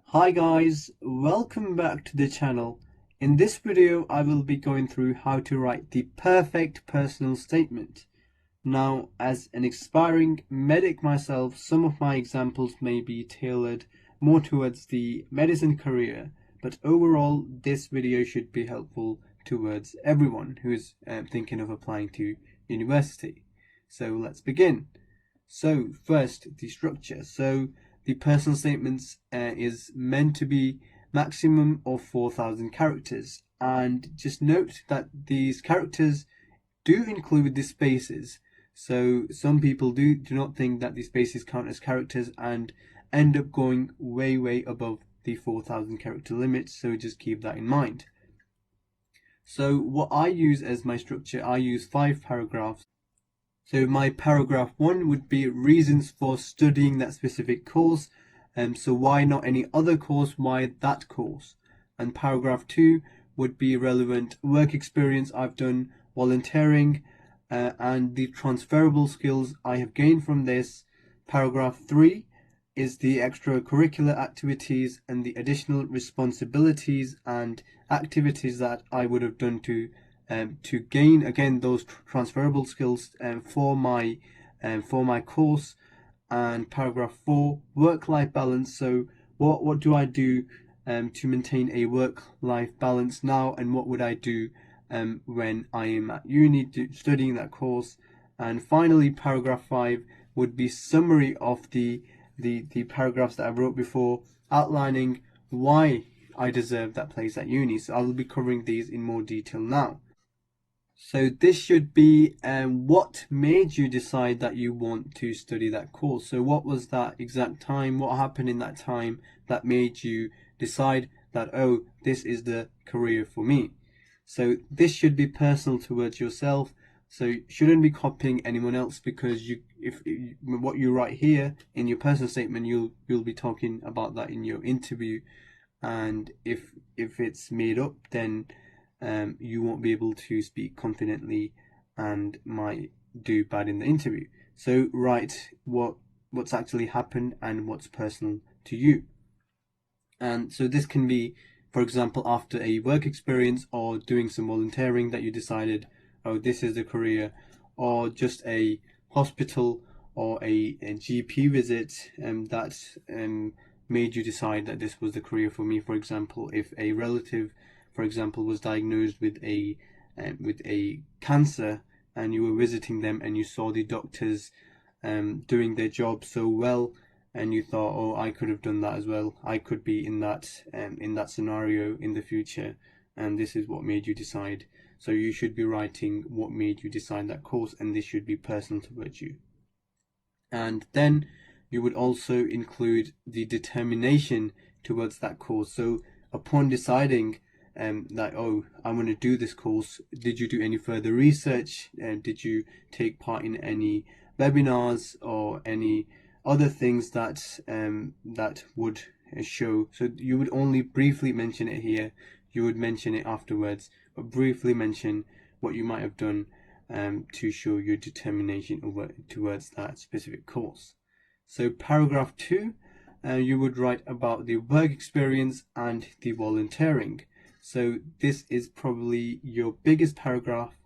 Hi guys, welcome back to the channel. In this video I will be going through how to write the perfect personal statement. Now, as an aspiring medic myself, some of my examples may be tailored more towards the medicine career, but overall this video should be helpful towards everyone who is thinking of applying to university. So let's begin. So first, the structure. So the personal statements is meant to be maximum of 4,000 characters, and just note that these characters do include the spaces. So some people do not think that the spaces count as characters and end up going way above the 4,000 character limit, so just keep that in mind. So what I use as my structure, I use 5 paragraphs. So my paragraph 1 would be reasons for studying that specific course. So why not any other course? Why that course? And paragraph 2 would be relevant work experience I've done, volunteering, and the transferable skills I have gained from this. Paragraph 3 is the extracurricular activities and the additional responsibilities and activities that I would have done to gain again those transferable skills for my course. And paragraph 4, work-life balance. So what do I do to maintain a work-life balance now, and what would I do when I am at uni studying that course? And finally, paragraph 5 would be summary of the paragraphs that I wrote before, outlining why I deserve that place at uni. So I will be covering these in more detail now. So this should be what made you decide that you want to study that course. So what was that exact time? What happened in that time that made you decide that, oh, this is the career for me? So this should be personal towards yourself. So you shouldn't be copying anyone else, because if what you write here in your personal statement, you'll be talking about that in your interview, and if it's made up, then you won't be able to speak confidently and might do bad in the interview. So write what's actually happened and what's personal to you. And so this can be, for example, after a work experience or doing some volunteering that you decided, oh, this is the career, or just a hospital or a GP visit that made you decide that this was the career for me. For example, if a relative, for example, was diagnosed with a cancer, and you were visiting them and you saw the doctors doing their job so well, and you thought, oh, I could have done that as well. I could be in that scenario in the future, and this is what made you decide. So you should be writing what made you decide that course, and this should be personal towards you. And then you would also include the determination towards that course. So upon deciding that, oh, I want to do this course, did you do any further research? Did you take part in any webinars or any other things that would show? So you would only briefly mention it here. You would mention it afterwards, but briefly mention what you might have done to show your determination towards that specific course. So paragraph 2, you would write about the work experience and the volunteering. So this is probably your biggest paragraph,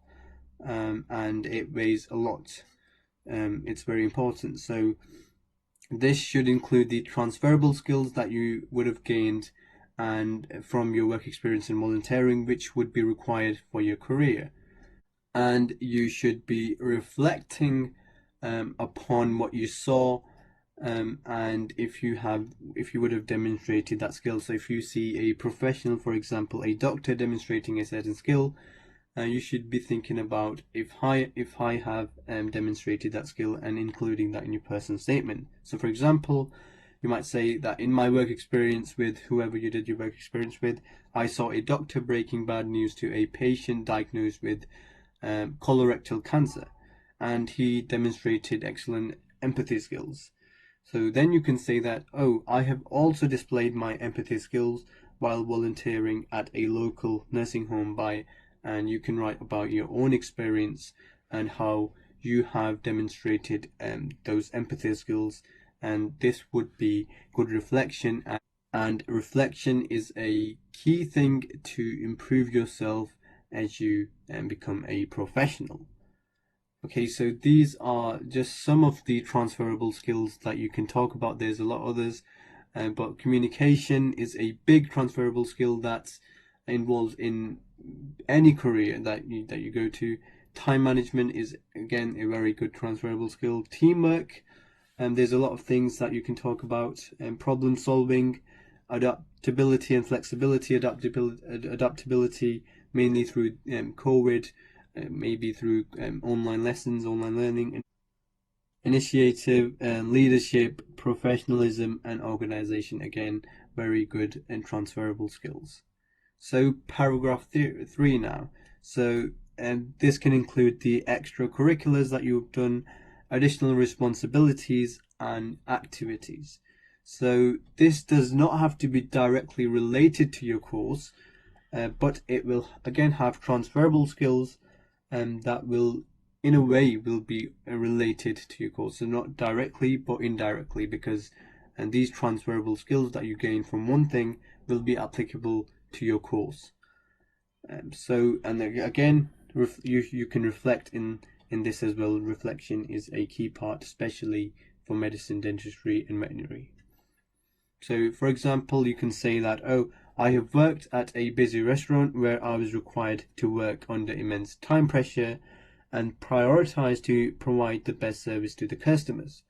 and it weighs a lot. It's very important. So this should include the transferable skills that you would have gained and from your work experience in volunteering, which would be required for your career. And you should be reflecting upon what you saw, and if you would have demonstrated that skill. So if you see a professional, for example a doctor, demonstrating a certain skill, you should be thinking about if I have demonstrated that skill, and including that in your personal statement. So for example, you might say that in my work experience with whoever you did your work experience with, I saw a doctor breaking bad news to a patient diagnosed with colorectal cancer, and he demonstrated excellent empathy skills. So then you can say that, oh, I have also displayed my empathy skills while volunteering at a local nursing home and you can write about your own experience and how you have demonstrated those empathy skills, and this would be good reflection and reflection is a key thing to improve yourself as you become a professional. Okay, so these are just some of the transferable skills that you can talk about. There's a lot of others, but communication is a big transferable skill that's involved in any career that you go to. Time management is again a very good transferable skill. Teamwork, and there's a lot of things that you can talk about. Problem solving, adaptability and flexibility. Adaptability mainly through COVID, maybe through online lessons, online learning. Initiative and leadership, professionalism and organization, again very good and transferable skills. So paragraph 3 now. So this can include the extracurriculars that you've done, additional responsibilities and activities. So this does not have to be directly related to your course, but it will again have transferable skills that will in a way will be related to your course. So not directly but indirectly, because these transferable skills that you gain from one thing will be applicable to your course. And again, you can reflect in this as well. Reflection is a key part, especially for medicine, dentistry and veterinary. So for example, you can say that, oh, I have worked at a busy restaurant where I was required to work under immense time pressure and prioritize to provide the best service to the customers.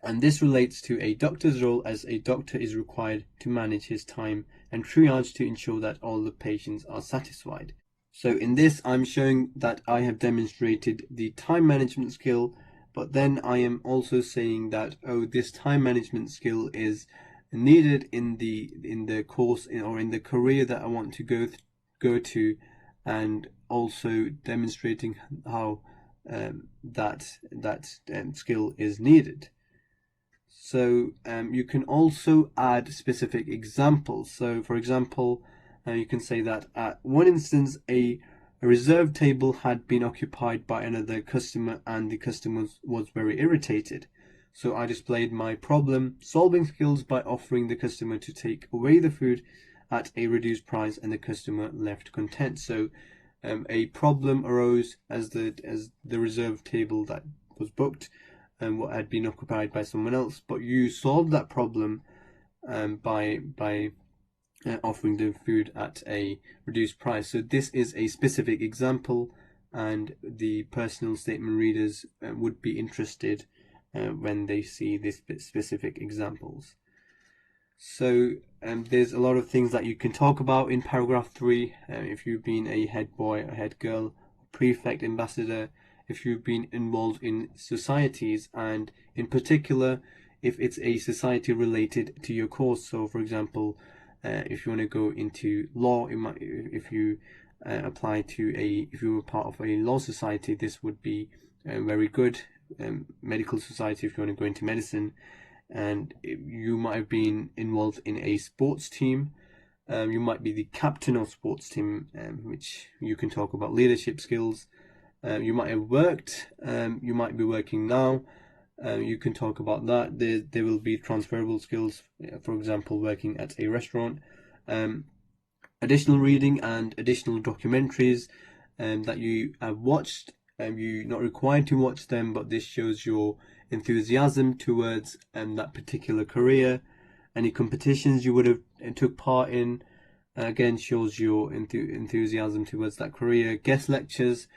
And this relates to a doctor's role, as a doctor is required to manage his time and triage to ensure that all the patients are satisfied. So in this, I'm showing that I have demonstrated the time management skill, but then I am also saying that, oh, this time management skill is needed in the course or in the career that I want to go to, and also demonstrating how that skill is needed. So you can also add specific examples. So for example, you can say that at one instance, a reserve table had been occupied by another customer and the customer was very irritated. So I displayed my problem solving skills by offering the customer to take away the food at a reduced price, and the customer left content. So a problem arose as the reserve table that was booked and what had been occupied by someone else, but you solved that problem by offering the food at a reduced price. So this is a specific example, and the personal statement readers would be interested when they see these specific examples. So there's a lot of things that you can talk about in paragraph 3. If you've been a head boy, a head girl, prefect, ambassador, if you've been involved in societies, and in particular if it's a society related to your course. So for example, if you want to go into law, if you apply to if you were part of a law society, this would be very good. Medical society, if you want to go into medicine, and you might have been involved in a sports team. You might be the captain of sports team, which you can talk about leadership skills. You might have worked, you might be working now, you can talk about that. There will be transferable skills, for example, working at a restaurant. Additional reading and additional documentaries that you have watched. You're not required to watch them, but this shows your enthusiasm towards that particular career. Any competitions you would have took part in, again, shows your enthusiasm towards that career. Guest lectures,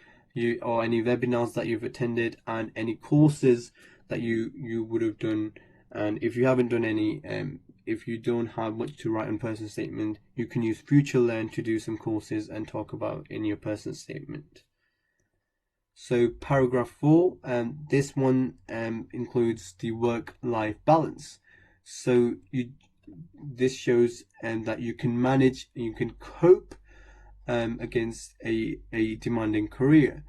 or any webinars that you've attended, and any courses that you would have done. And if you haven't done any, if you don't have much to write on personal statement, you can use Future Learn to do some courses and talk about in your personal statement. So paragraph 4, this one includes the work-life balance. So this shows that you can manage, you can cope against a demanding career.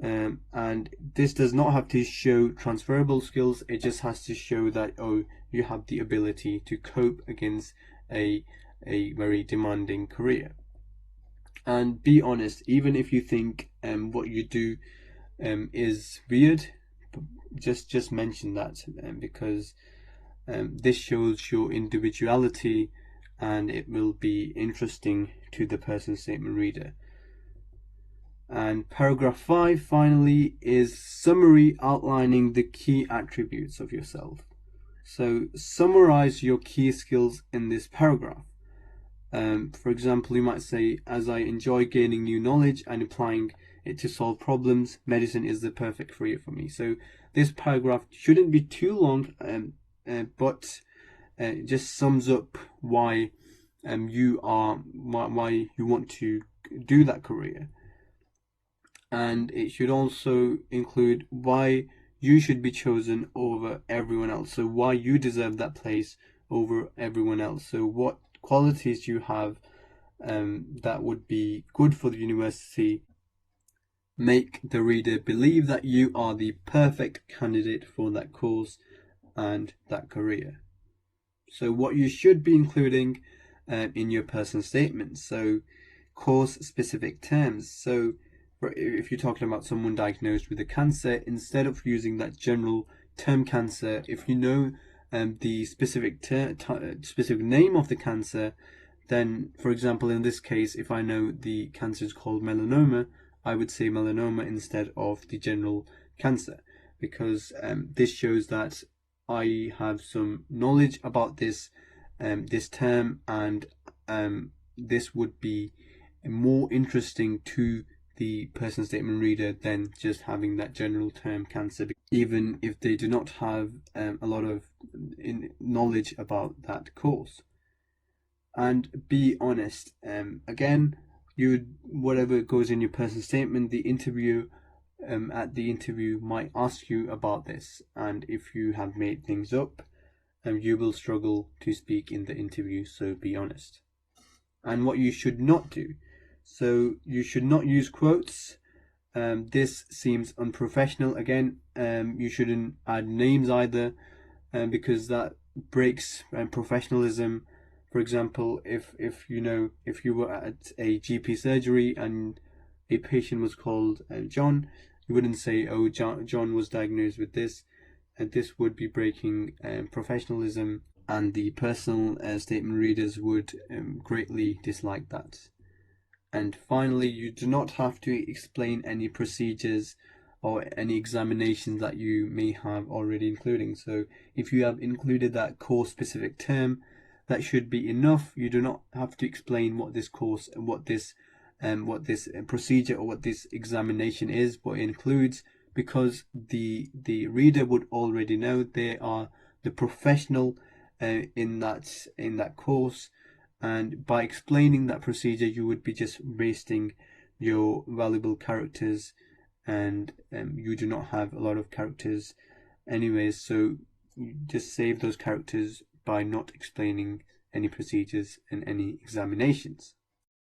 And this does not have to show transferable skills, it just has to show that, oh, you have the ability to cope against a very demanding career. And be honest, even if you think what you do is weird, just mention that, because This shows your individuality, and it will be interesting to the personal statement reader. And paragraph 5 finally is summary outlining the key attributes of yourself. So summarize your key skills in this paragraph. For example, you might say, as I enjoy gaining new knowledge and applying it to solve problems, medicine is the perfect career for me. So this paragraph shouldn't be too long, but it just sums up why you want to do that career. And it should also include why you should be chosen over everyone else. So why you deserve that place over everyone else. So what qualities you have that would be good for the university. Make the reader believe that you are the perfect candidate for that course and that career. So what you should be including in your personal statement. So course specific terms. So if you're talking about someone diagnosed with a cancer, instead of using that general term cancer, if you know the specific name of the cancer, then, for example, in this case, if I know the cancer is called melanoma, I would say melanoma instead of the general cancer, because this shows that I have some knowledge about this term, and this would be more interesting to the personal statement reader than just having that general term cancer, even if they do not have a lot of knowledge about that course. And be honest. Again, whatever goes in your personal statement, the interview at the interview might ask you about this, and if you have made things up, you will struggle to speak in the interview. So be honest. And what you should not do. So you should not use quotes. This seems unprofessional. Again, you shouldn't add names either, because that breaks professionalism. For example, if you were at a GP surgery and a patient was called John, you wouldn't say, "Oh, John was diagnosed with this," and this would be breaking professionalism, and the personal statement readers would greatly dislike that. And finally, you do not have to explain any procedures or any examinations that you may have already including. So if you have included that course specific term, that should be enough. You do not have to explain what this course and what this procedure or what this examination is, what it includes, because the reader would already know. They are the professional in that course. And by explaining that procedure, you would be just wasting your valuable characters, and you do not have a lot of characters anyways, so you just save those characters by not explaining any procedures and any examinations.